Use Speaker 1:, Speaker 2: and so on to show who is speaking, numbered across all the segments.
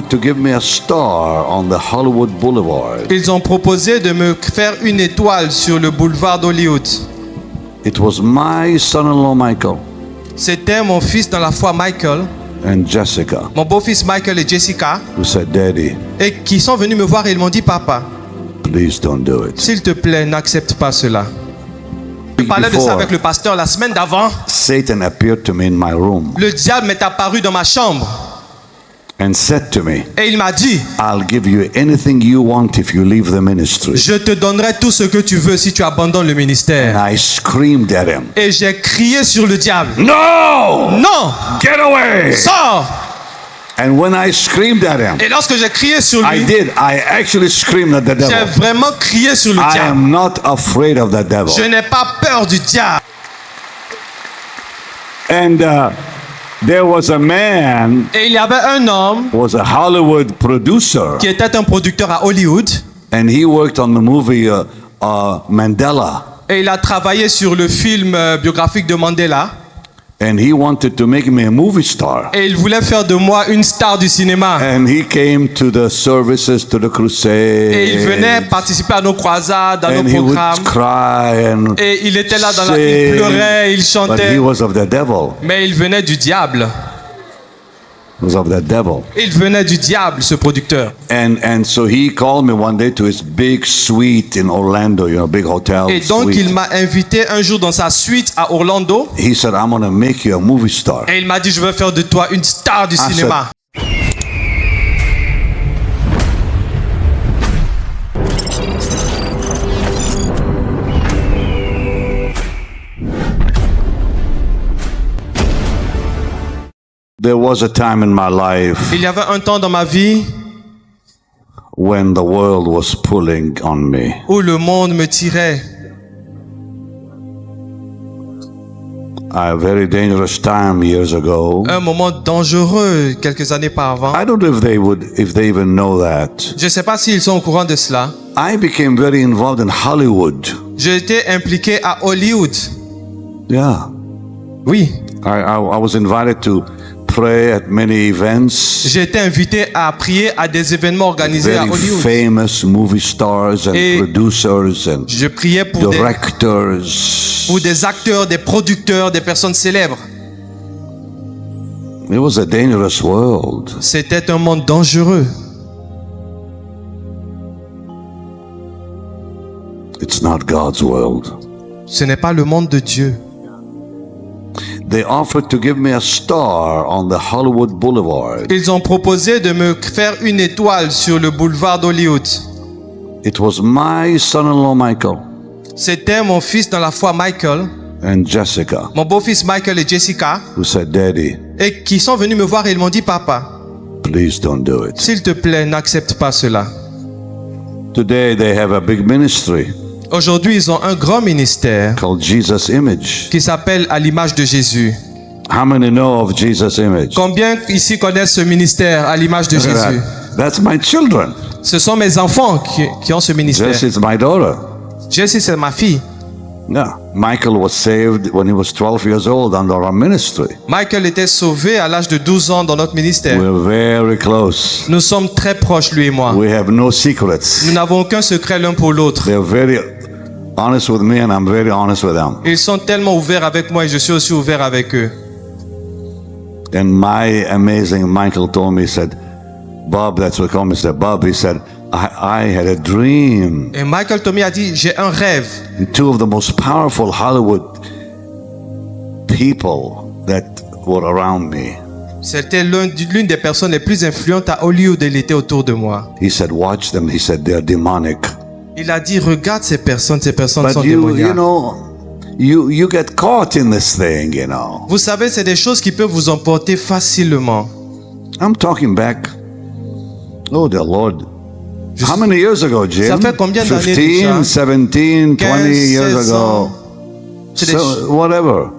Speaker 1: to give me a star on the Hollywood Boulevard.
Speaker 2: Ils ont proposé de me faire une étoile sur le boulevard d'Hollywood.
Speaker 1: It was my son-in-law Michael
Speaker 2: C'était mon fils dans la foi Michael,
Speaker 1: and Jessica
Speaker 2: mon beau-fils Michael et Jessica,
Speaker 1: who said, Daddy,
Speaker 2: et qui sont venus me voir et ils m'ont dit, papa,
Speaker 1: please don't do it.
Speaker 2: s'il te plaît, n'accepte pas cela. Je parlais de ça avec le pasteur la semaine d'avant.
Speaker 1: Satan appeared to me in my room
Speaker 2: Le diable m'est apparu dans ma chambre
Speaker 1: and said to me,
Speaker 2: et il m'a dit,
Speaker 1: I'll give you anything you want if you leave the ministry.
Speaker 2: je te donnerai tout ce que tu veux si tu abandonnes le ministère.
Speaker 1: And I screamed at him,
Speaker 2: Et j'ai crié sur le diable.
Speaker 1: No!
Speaker 2: Non!
Speaker 1: Get away!
Speaker 2: Sors!
Speaker 1: And when I screamed at him,
Speaker 2: Et lorsque j'ai crié sur
Speaker 1: I
Speaker 2: lui,
Speaker 1: did. I actually screamed at the
Speaker 2: j'ai
Speaker 1: devil.
Speaker 2: vraiment crié sur le
Speaker 1: I
Speaker 2: diable.
Speaker 1: am not afraid of the devil.
Speaker 2: Je n'ai pas peur du diable.
Speaker 1: And there was a man,
Speaker 2: Et il y avait un homme
Speaker 1: was a Hollywood producer,
Speaker 2: qui était un producteur à Hollywood
Speaker 1: and he worked on the movie Mandela.
Speaker 2: et il a travaillé sur le film biographique de Mandela
Speaker 1: And he wanted to make me a movie star.
Speaker 2: et il voulait faire de moi une star du cinéma.
Speaker 1: And he came to the services, to the crusade.
Speaker 2: Et il venait participer à nos croisades, à
Speaker 1: And
Speaker 2: nos
Speaker 1: he would
Speaker 2: programmes.
Speaker 1: cry and
Speaker 2: Et il était là il
Speaker 1: sing,
Speaker 2: pleurait, il
Speaker 1: but he
Speaker 2: chantait.
Speaker 1: was of the devil.
Speaker 2: Mais il venait du diable.
Speaker 1: He was of the devil.
Speaker 2: Il venait du diable, ce producteur.
Speaker 1: And so he called me one day to his big suite in Orlando, big hotel
Speaker 2: Et donc
Speaker 1: suite.
Speaker 2: il m'a invité un jour dans sa suite à Orlando.
Speaker 1: He said, I'm going to make you a movie star.
Speaker 2: Et il m'a dit, je veux faire de toi une star du cinéma.
Speaker 1: There was a time in my life
Speaker 2: Il y avait un temps dans ma vie
Speaker 1: when the world was pulling on me.
Speaker 2: où le monde me tirait.
Speaker 1: A very dangerous time years ago.
Speaker 2: Un moment dangereux quelques années par avant.
Speaker 1: I don't know if they even know that.
Speaker 2: Je ne sais pas s'ils sont au courant de cela.
Speaker 1: I became very involved in Hollywood.
Speaker 2: J'ai été impliqué à Hollywood.
Speaker 1: Yeah.
Speaker 2: Oui.
Speaker 1: I was invited to pray at many events.
Speaker 2: J'ai été invité à prier à des événements organisés à
Speaker 1: Very
Speaker 2: Hollywood.
Speaker 1: famous movie stars and
Speaker 2: Et
Speaker 1: producers and
Speaker 2: je priais pour des acteurs, des producteurs, des personnes célèbres.
Speaker 1: It was a dangerous world.
Speaker 2: C'était un monde dangereux.
Speaker 1: It's not God's world.
Speaker 2: Ce n'est pas le monde de Dieu.
Speaker 1: They offered to give me a star on the Hollywood Boulevard.
Speaker 2: Ils ont proposé de me faire une étoile sur le boulevard d'Hollywood.
Speaker 1: It was my son-in-law Michael
Speaker 2: C'était mon fils dans la foi Michael,
Speaker 1: and Jessica
Speaker 2: mon beau-fils Michael et Jessica,
Speaker 1: who said, Daddy,
Speaker 2: et qui sont venus me voir et ils m'ont dit, papa,
Speaker 1: please don't do it.
Speaker 2: s'il te plaît, n'accepte pas cela.
Speaker 1: Today they have a big ministry
Speaker 2: Aujourd'hui, ils ont un grand ministère
Speaker 1: called Jesus Image.
Speaker 2: qui s'appelle À l'image de Jésus.
Speaker 1: How many know of Jesus Image?
Speaker 2: Combien ici connaissent ce ministère À l'image de Jésus?
Speaker 1: That's my children.
Speaker 2: Ce sont mes enfants qui ont ce ministère.
Speaker 1: Jesse's my daughter.
Speaker 2: Jessie, c'est ma fille.
Speaker 1: Yeah. Michael was saved when he was 12 years old under our ministry.
Speaker 2: Michael était sauvé à l'âge de 12 ans dans notre ministère.
Speaker 1: We're very close.
Speaker 2: Nous sommes très proches, lui et moi.
Speaker 1: We have no secrets.
Speaker 2: Nous n'avons aucun secret l'un pour l'autre.
Speaker 1: They're very honest with me and I'm very honest with them.
Speaker 2: Ils sont tellement ouverts avec moi et je suis aussi ouvert avec eux.
Speaker 1: And my amazing Michael told me, he said, Bob, that's what he called me, he said, Bob, he said, I had a dream.
Speaker 2: Et Michael Tommy a dit, j'ai un rêve.
Speaker 1: And two of the most powerful Hollywood people that were around me.
Speaker 2: C'était l'une des personnes les plus influentes à Hollywood. Il était autour de moi.
Speaker 1: He said, watch them. He said, they're demonic.
Speaker 2: Il a dit, regarde ces personnes sont
Speaker 1: But you
Speaker 2: démoniaques.
Speaker 1: know, you get caught in this thing, you know.
Speaker 2: Vous savez, c'est des choses qui peuvent vous emporter facilement.
Speaker 1: I'm talking back. Oh, dear Lord. How many years ago, Jim?
Speaker 2: Ça fait combien d'années
Speaker 1: 15,
Speaker 2: déjà?
Speaker 1: 17, 20 years
Speaker 2: 16
Speaker 1: ago.
Speaker 2: ans. C'est des
Speaker 1: So, whatever.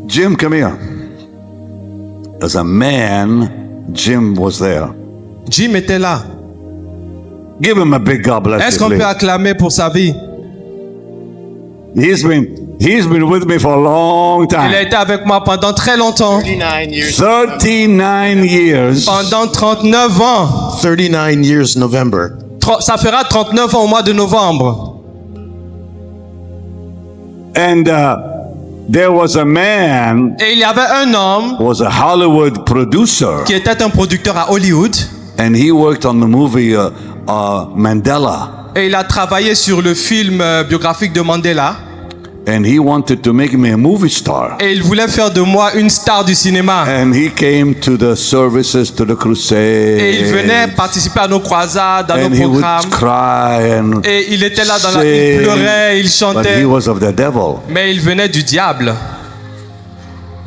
Speaker 1: Jim, come here. As a man, Jim was there.
Speaker 2: Jim était là.
Speaker 1: Give him a big God bless
Speaker 2: Est-ce
Speaker 1: you,
Speaker 2: qu'on
Speaker 1: please.
Speaker 2: peut acclamer pour sa vie?
Speaker 1: He's been He's been with me for a long
Speaker 2: Il a
Speaker 1: time.
Speaker 2: été avec moi pendant très longtemps.
Speaker 3: 39 years.
Speaker 1: 39 years.
Speaker 2: Pendant 39 ans.
Speaker 3: 39 years November.
Speaker 2: Ça fera 39 ans au mois de novembre.
Speaker 1: And there was a man
Speaker 2: Et il y avait un homme
Speaker 1: who was a Hollywood producer.
Speaker 2: qui était un producteur à Hollywood.
Speaker 1: And he worked on the movie Mandela.
Speaker 2: Et il a travaillé sur le film biographique de Mandela.
Speaker 1: And he wanted to make me a movie star.
Speaker 2: Et il voulait faire de moi une star du cinéma.
Speaker 1: And he came to the services, to the crusade.
Speaker 2: Et il venait participer à nos croisades, à
Speaker 1: And
Speaker 2: nos
Speaker 1: he would
Speaker 2: programmes.
Speaker 1: cry and
Speaker 2: Et il était là, il
Speaker 1: sing.
Speaker 2: pleurait, il
Speaker 1: But
Speaker 2: chantait.
Speaker 1: he was of the devil.
Speaker 2: Mais il venait du diable.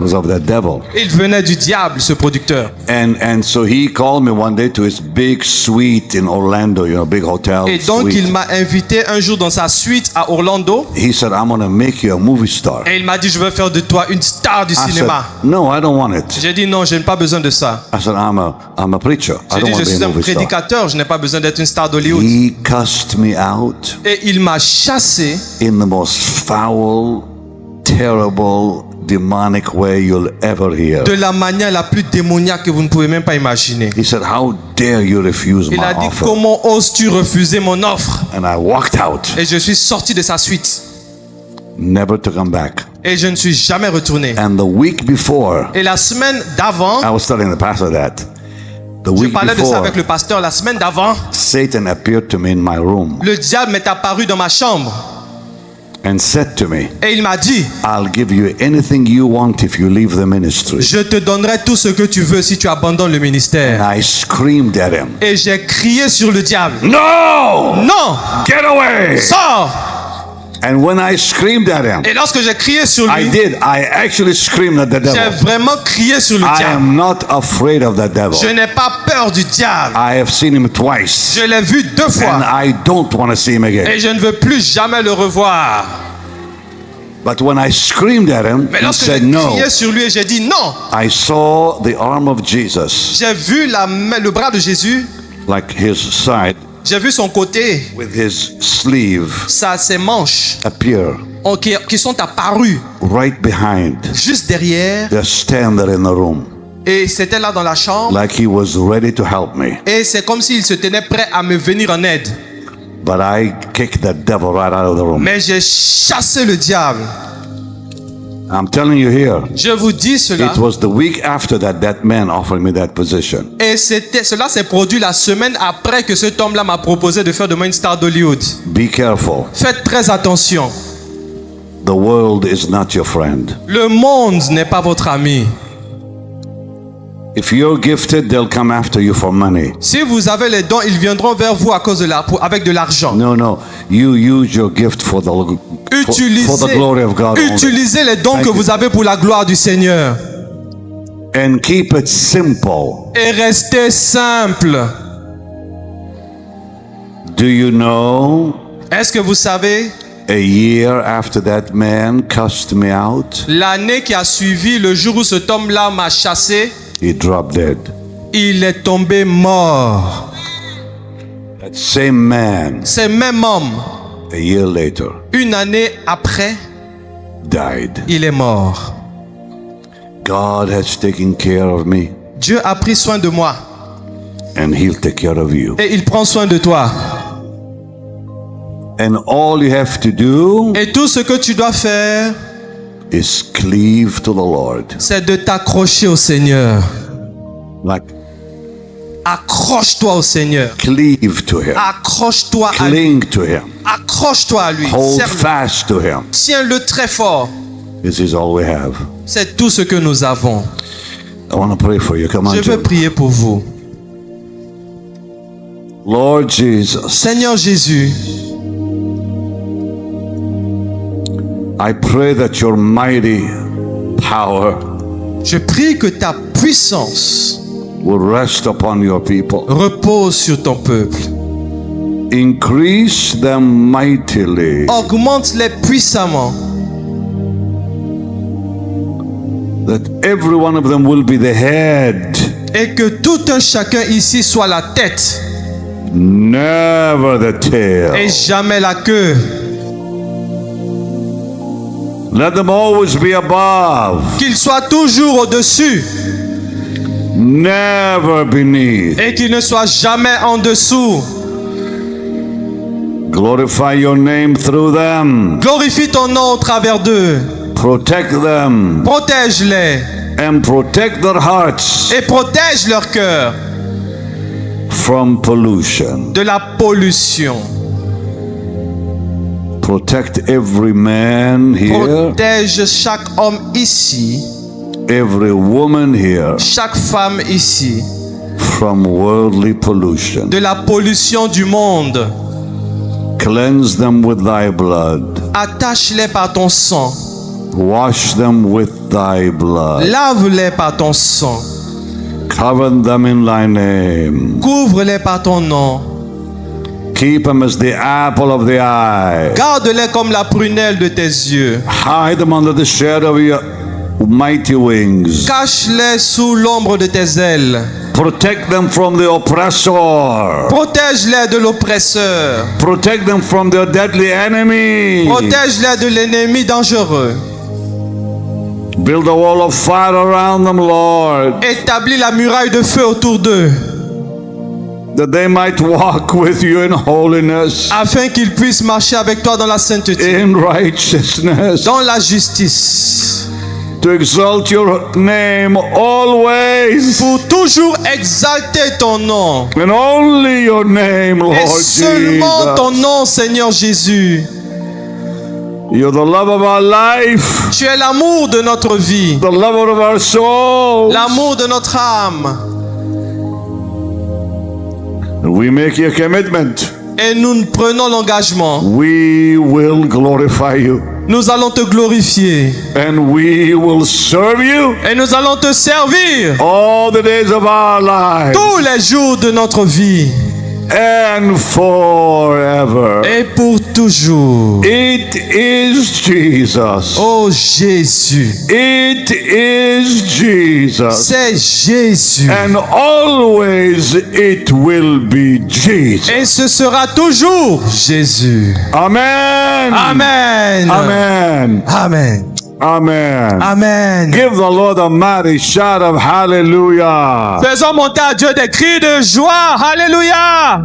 Speaker 1: He was of the devil.
Speaker 2: Il venait du diable, ce producteur.
Speaker 1: And so he called me one day to his big suite in Orlando, big hotel
Speaker 2: Et donc
Speaker 1: suite.
Speaker 2: il m'a invité un jour dans sa suite à Orlando.
Speaker 1: He said, I'm going to make you a movie star.
Speaker 2: Et il m'a dit, je veux faire de toi une star du
Speaker 1: I said,
Speaker 2: cinéma.
Speaker 1: no, I don't want it.
Speaker 2: J'ai dit non, je n'ai pas besoin de ça.
Speaker 1: I said, I'm a preacher. I
Speaker 2: J'ai
Speaker 1: don't
Speaker 2: dit,
Speaker 1: want
Speaker 2: je
Speaker 1: to be
Speaker 2: suis
Speaker 1: a
Speaker 2: un
Speaker 1: movie star.
Speaker 2: prédicateur, je n'ai pas besoin d'être une star d'Hollywood.
Speaker 1: He cussed me out
Speaker 2: Et il m'a chassé
Speaker 1: in the most foul, terrible, demonic way you'll ever hear.
Speaker 2: de la manière la plus démoniaque que vous ne pouvez même pas imaginer.
Speaker 1: He said, how dare you refuse
Speaker 2: Il
Speaker 1: my
Speaker 2: a dit,
Speaker 1: offer?
Speaker 2: comment oses-tu refuser mon offre?
Speaker 1: And I walked out,
Speaker 2: Et je suis sorti de sa suite.
Speaker 1: never to come back.
Speaker 2: Et je ne suis jamais retourné.
Speaker 1: And the week before,
Speaker 2: Et la semaine d'avant,
Speaker 1: I was telling the pastor that. The
Speaker 2: je
Speaker 1: week
Speaker 2: parlais de ça
Speaker 1: before,
Speaker 2: avec le pasteur, la semaine d'avant,
Speaker 1: Satan appeared to me in my room
Speaker 2: le diable m'est apparu dans ma chambre.
Speaker 1: and said to me,
Speaker 2: Et il m'a dit,
Speaker 1: I'll give you anything you want if you leave the ministry.
Speaker 2: je te donnerai tout ce que tu veux si tu abandonnes le ministère.
Speaker 1: I screamed at him,
Speaker 2: Et j'ai crié sur le diable.
Speaker 1: no!
Speaker 2: Non,
Speaker 1: Get away!
Speaker 2: sors!
Speaker 1: And when I screamed at him,
Speaker 2: Et lorsque j'ai crié sur
Speaker 1: I
Speaker 2: lui,
Speaker 1: did. I actually screamed at the
Speaker 2: j'ai
Speaker 1: devil.
Speaker 2: vraiment crié sur le
Speaker 1: I
Speaker 2: diable.
Speaker 1: am not afraid of the devil.
Speaker 2: Je n'ai pas peur du diable.
Speaker 1: I have seen him twice.
Speaker 2: Je l'ai vu 2
Speaker 1: And
Speaker 2: fois.
Speaker 1: I don't want to see him again.
Speaker 2: Et je ne veux plus jamais le revoir.
Speaker 1: But when I screamed at him,
Speaker 2: Mais
Speaker 1: he
Speaker 2: lorsque j'ai
Speaker 1: said no.
Speaker 2: crié sur lui et j'ai dit non,
Speaker 1: I saw the arm of Jesus,
Speaker 2: j'ai vu le bras de Jésus,
Speaker 1: like his side,
Speaker 2: j'ai vu son côté,
Speaker 1: with his sleeve
Speaker 2: ses manches
Speaker 1: appear
Speaker 2: qui sont apparues
Speaker 1: right behind
Speaker 2: juste derrière.
Speaker 1: the stand there in the room,
Speaker 2: Et c'était là dans la chambre.
Speaker 1: like he was ready to help me.
Speaker 2: Et c'est comme s'il se tenait prêt à me venir en aide.
Speaker 1: But I kicked the devil right out of the room.
Speaker 2: Mais j'ai chassé le diable.
Speaker 1: I'm telling you here,
Speaker 2: Je vous dis cela.
Speaker 1: it was the week after that that man offered me that position.
Speaker 2: Et cela s'est produit la semaine après que cet homme-là m'a proposé de faire de moi une star d'Hollywood.
Speaker 1: Be careful.
Speaker 2: Faites très attention.
Speaker 1: The world is not your friend.
Speaker 2: Le monde n'est pas votre ami.
Speaker 1: If you're gifted, they'll come after you for money.
Speaker 2: Si vous avez les dons, ils viendront vers vous à cause de avec de l'argent.
Speaker 1: No, no. You use your gift for the glory of God only.
Speaker 2: Utilisez les dons que vous avez pour la gloire du Seigneur.
Speaker 1: And keep it simple.
Speaker 2: Et restez simple.
Speaker 1: Do you know,
Speaker 2: Est-ce que vous savez,
Speaker 1: a year after that man cussed me out,
Speaker 2: l'année qui a suivi, le jour où cet homme-là m'a chassé,
Speaker 1: he dropped dead.
Speaker 2: il est tombé mort.
Speaker 1: That same man,
Speaker 2: Ce même homme,
Speaker 1: a year later,
Speaker 2: une année après,
Speaker 1: died.
Speaker 2: il est mort.
Speaker 1: God has taken care of me,
Speaker 2: Dieu a pris soin de moi
Speaker 1: and he'll take care of you.
Speaker 2: et il prend soin de toi.
Speaker 1: And all you have to do
Speaker 2: Et tout ce que tu dois faire,
Speaker 1: is cleave to the Lord.
Speaker 2: c'est de t'accrocher au Seigneur.
Speaker 1: Like,
Speaker 2: Accroche-toi au Seigneur.
Speaker 1: cleave to him.
Speaker 2: Accroche-toi à lui.
Speaker 1: Cling to him.
Speaker 2: Accroche-toi à lui.
Speaker 1: Hold
Speaker 2: Serre-le.
Speaker 1: fast to him.
Speaker 2: Tiens-le très fort.
Speaker 1: This is all we have.
Speaker 2: C'est tout ce que nous avons.
Speaker 1: I want to pray for you. Come on,
Speaker 2: Je veux
Speaker 1: Jim.
Speaker 2: prier pour vous.
Speaker 1: Lord Jesus,
Speaker 2: Seigneur Jésus,
Speaker 1: I pray that your mighty power
Speaker 2: je prie que ta puissance
Speaker 1: will rest upon your people.
Speaker 2: repose sur ton peuple.
Speaker 1: Increase them mightily.
Speaker 2: Augmente-les puissamment.
Speaker 1: That every one of them will be the head,
Speaker 2: Et que tout un chacun ici soit la tête
Speaker 1: never the tail.
Speaker 2: et jamais la queue.
Speaker 1: Let them always be above,
Speaker 2: Qu'ils soient toujours au-dessus
Speaker 1: never beneath.
Speaker 2: et qu'ils ne soient jamais en dessous.
Speaker 1: Glorify your name through them.
Speaker 2: Glorifie ton nom au travers d'eux.
Speaker 1: Protect them
Speaker 2: Protège-les
Speaker 1: and protect their hearts
Speaker 2: et protège leur cœur
Speaker 1: from pollution.
Speaker 2: de la pollution.
Speaker 1: Protect every man here,
Speaker 2: Protège chaque homme ici,
Speaker 1: every woman here
Speaker 2: chaque femme ici,
Speaker 1: from worldly pollution.
Speaker 2: de la pollution du monde.
Speaker 1: Cleanse them with thy blood.
Speaker 2: Attache-les par ton sang.
Speaker 1: Wash them with thy blood.
Speaker 2: Lave-les par ton sang.
Speaker 1: Cover them in thy name.
Speaker 2: Couvre-les par ton nom.
Speaker 1: Keep them as the apple of the eye.
Speaker 2: Garde-les comme la prunelle de tes yeux.
Speaker 1: Hide them under the shadow of your mighty wings.
Speaker 2: Cache-les sous l'ombre de tes ailes.
Speaker 1: Protect them from the oppressor.
Speaker 2: Protège-les de l'oppresseur.
Speaker 1: Protect them from their deadly enemy.
Speaker 2: Protège-les de l'ennemi dangereux.
Speaker 1: Build a wall of fire around them, Lord,
Speaker 2: Établis la muraille de feu autour d'eux,
Speaker 1: that they might walk with you in holiness,
Speaker 2: afin qu'ils puissent marcher avec toi dans la sainteté,
Speaker 1: in righteousness,
Speaker 2: dans la justice,
Speaker 1: to exalt your name always,
Speaker 2: pour toujours exalter ton nom.
Speaker 1: and only your name,
Speaker 2: Et
Speaker 1: Lord
Speaker 2: seulement ton
Speaker 1: Jesus.
Speaker 2: nom, Seigneur Jésus.
Speaker 1: You're the love of our life,
Speaker 2: Tu es l'amour de notre vie,
Speaker 1: the lover of our soul.
Speaker 2: l'amour de notre âme.
Speaker 1: We make your commitment.
Speaker 2: Et nous prenons l'engagement.
Speaker 1: We will glorify you,
Speaker 2: Nous allons te glorifier.
Speaker 1: and we will serve you
Speaker 2: Et nous allons te servir
Speaker 1: all the days of our lives,
Speaker 2: tous les jours de notre vie.
Speaker 1: and forever.
Speaker 2: Et pour toujours.
Speaker 1: It is Jesus.
Speaker 2: Oh Jésus.
Speaker 1: It is Jesus.
Speaker 2: C'est Jésus.
Speaker 1: And always it will be Jesus.
Speaker 2: Et ce sera toujours Jésus.
Speaker 1: Amen.
Speaker 2: Amen.
Speaker 1: Amen.
Speaker 2: Amen.
Speaker 1: Amen.
Speaker 2: Amen.
Speaker 1: Give the Lord a mighty shout of hallelujah.
Speaker 2: Faisons monter à Dieu des cris de joie. Alléluia.